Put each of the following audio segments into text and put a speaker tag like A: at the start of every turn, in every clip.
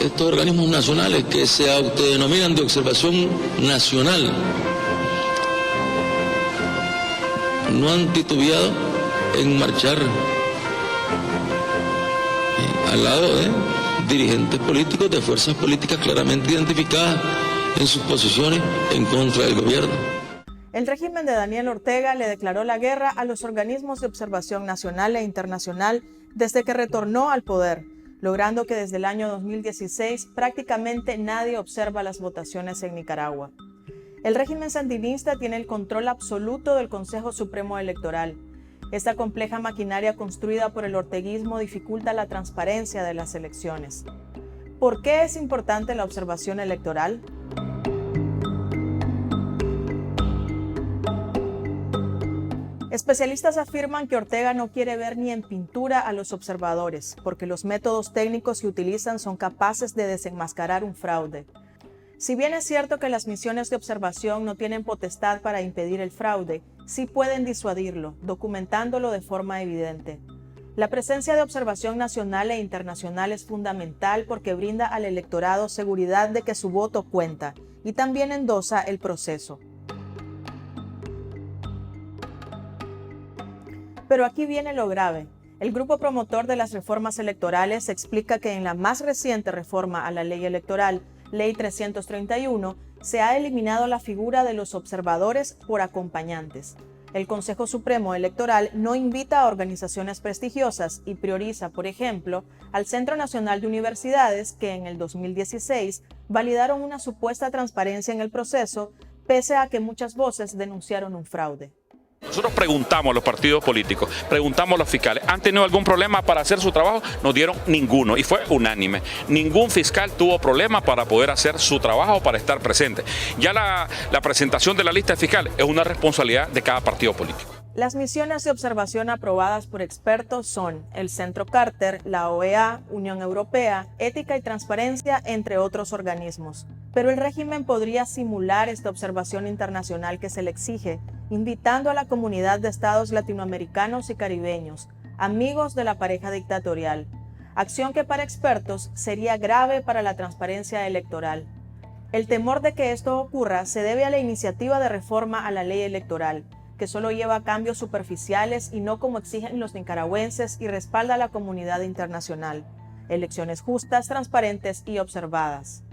A: estos organismos nacionales que se autodenominan de observación nacional no han titubeado en marchar al lado de dirigentes políticos de fuerzas políticas claramente identificadas en sus posiciones en contra del gobierno.
B: El régimen de Daniel Ortega le declaró la guerra a los organismos de observación nacional e internacional desde que retornó al poder, logrando que desde el año 2016 prácticamente nadie observa las votaciones en Nicaragua. El régimen sandinista tiene el control absoluto del Consejo Supremo Electoral. Esta compleja maquinaria construida por el orteguismo dificulta la transparencia de las elecciones. ¿Por qué es importante la observación electoral? Especialistas afirman que Ortega no quiere ver ni en pintura a los observadores, porque los métodos técnicos que utilizan son capaces de desenmascarar un fraude. Si bien es cierto que las misiones de observación no tienen potestad para impedir el fraude, sí pueden disuadirlo, documentándolo de forma evidente. La presencia de observación nacional e internacional es fundamental porque brinda al electorado seguridad de que su voto cuenta y también endosa el proceso. Pero aquí viene lo grave. El grupo promotor de las reformas electorales explica que en la más reciente reforma a la ley electoral, Ley 331, se ha eliminado la figura de los observadores por acompañantes. El Consejo Supremo Electoral no invita a organizaciones prestigiosas y prioriza, por ejemplo, al Centro Nacional de Universidades que en el 2016 validaron una supuesta transparencia en el proceso, pese a que muchas voces denunciaron un fraude.
C: Nosotros preguntamos a los partidos políticos, preguntamos a los fiscales, ¿han tenido algún problema para hacer su trabajo? Nos dieron ninguno y fue unánime. Ningún fiscal tuvo problema para poder hacer su trabajo, para estar presente. Ya la presentación de la lista de fiscales es una responsabilidad de cada partido político.
B: Las misiones de observación aprobadas por expertos son el Centro Carter, la OEA, Unión Europea, Ética y Transparencia, entre otros organismos. Pero el régimen podría simular esta observación internacional que se le exige, invitando a la comunidad de estados latinoamericanos y caribeños, amigos de la pareja dictatorial, acción que para expertos sería grave para la transparencia electoral. El temor de que esto ocurra se debe a la iniciativa de reforma a la ley electoral, que solo lleva cambios superficiales y no como exigen los nicaragüenses y respalda a la comunidad internacional. Elecciones justas, transparentes y observadas.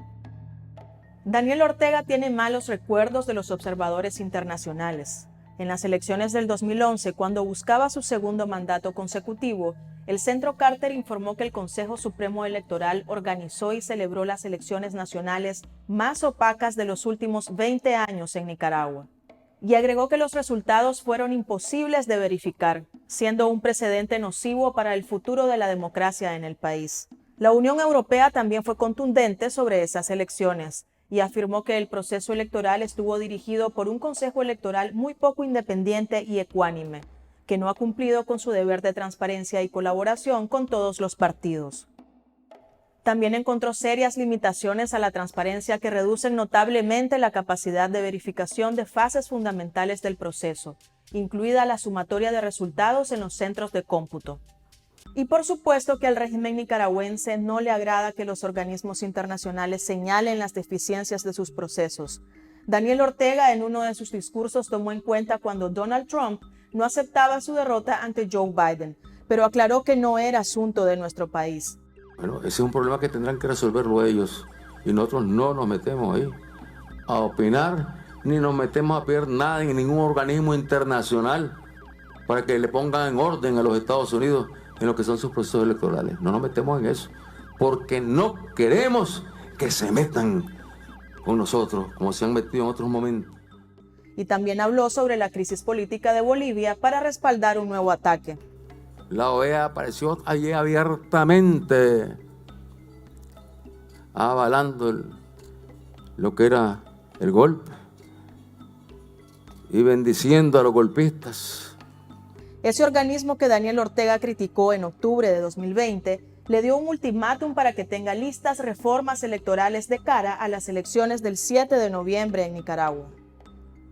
B: Daniel Ortega tiene malos recuerdos de los observadores internacionales. En las elecciones del 2011, cuando buscaba su segundo mandato consecutivo, el Centro Carter informó que el Consejo Supremo Electoral organizó y celebró las elecciones nacionales más opacas de los últimos 20 años en Nicaragua. Y agregó que los resultados fueron imposibles de verificar, siendo un precedente nocivo para el futuro de la democracia en el país. La Unión Europea también fue contundente sobre esas elecciones y afirmó que el proceso electoral estuvo dirigido por un Consejo Electoral muy poco independiente y ecuánime, que no ha cumplido con su deber de transparencia y colaboración con todos los partidos. También encontró serias limitaciones a la transparencia que reducen notablemente la capacidad de verificación de fases fundamentales del proceso, incluida la sumatoria de resultados en los centros de cómputo. Y por supuesto que al régimen nicaragüense no le agrada que los organismos internacionales señalen las deficiencias de sus procesos. Daniel Ortega en uno de sus discursos tomó en cuenta cuando Donald Trump no aceptaba su derrota ante Joe Biden, pero aclaró que no era asunto de nuestro país.
D: Bueno, ese es un problema que tendrán que resolverlo ellos y nosotros no nos metemos ahí a opinar ni nos metemos a pedir nada en ningún organismo internacional para que le pongan en orden a los Estados Unidos en lo que son sus procesos electorales. No nos metemos en eso porque no queremos que se metan con nosotros como se han metido en otros momentos.
B: Y también habló sobre la crisis política de Bolivia para respaldar un nuevo ataque.
D: La OEA apareció allí abiertamente avalando lo que era el golpe y bendiciendo a los golpistas.
B: Ese organismo que Daniel Ortega criticó en octubre de 2020 le dio un ultimátum para que tenga listas reformas electorales de cara a las elecciones del 7 de noviembre en Nicaragua.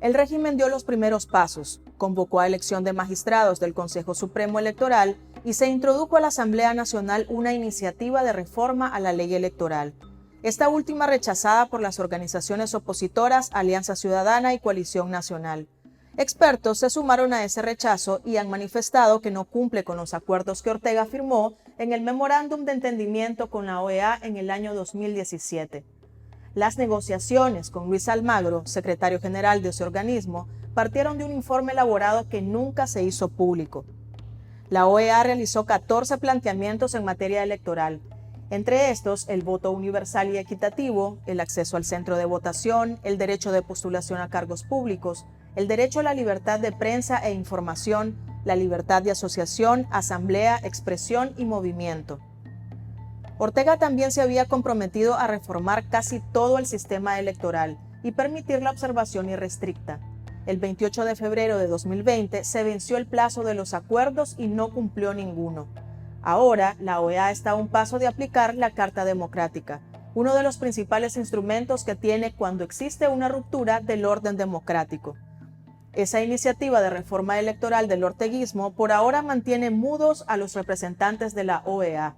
B: El régimen dio los primeros pasos, convocó a elección de magistrados del Consejo Supremo Electoral y se introdujo a la Asamblea Nacional una iniciativa de reforma a la ley electoral. Esta última rechazada por las organizaciones opositoras Alianza Ciudadana y Coalición Nacional. Expertos se sumaron a ese rechazo y han manifestado que no cumple con los acuerdos que Ortega firmó en el Memorándum de Entendimiento con la OEA en el año 2017. Las negociaciones con Luis Almagro, secretario general de ese organismo, partieron de un informe elaborado que nunca se hizo público. La OEA realizó 14 planteamientos en materia electoral. Entre estos, el voto universal y equitativo, el acceso al centro de votación, el derecho de postulación a cargos públicos, el derecho a la libertad de prensa e información, la libertad de asociación, asamblea, expresión y movimiento. Ortega también se había comprometido a reformar casi todo el sistema electoral y permitir la observación irrestricta. El 28 de febrero de 2020 se venció el plazo de los acuerdos y no cumplió ninguno. Ahora, la OEA está a un paso de aplicar la Carta Democrática, uno de los principales instrumentos que tiene cuando existe una ruptura del orden democrático. Esa iniciativa de reforma electoral del orteguismo por ahora mantiene mudos a los representantes de la OEA.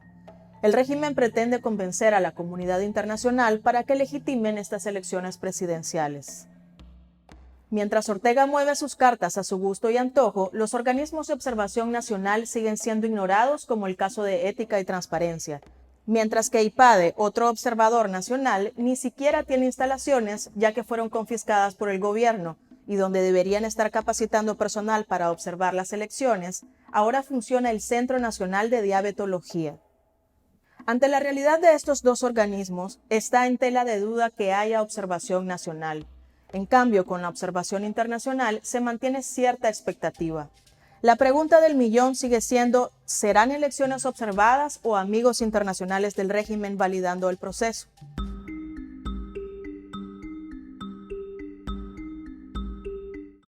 B: El régimen pretende convencer a la comunidad internacional para que legitimen estas elecciones presidenciales. Mientras Ortega mueve sus cartas a su gusto y antojo, los organismos de observación nacional siguen siendo ignorados, como el caso de Ética y Transparencia. Mientras que IPADE, otro observador nacional, ni siquiera tiene instalaciones, ya que fueron confiscadas por el gobierno, y donde deberían estar capacitando personal para observar las elecciones, ahora funciona el Centro Nacional de Diabetología. Ante la realidad de estos dos organismos, está en tela de duda que haya observación nacional. En cambio, con la observación internacional se mantiene cierta expectativa. La pregunta del millón sigue siendo, ¿serán elecciones observadas o amigos internacionales del régimen validando el proceso?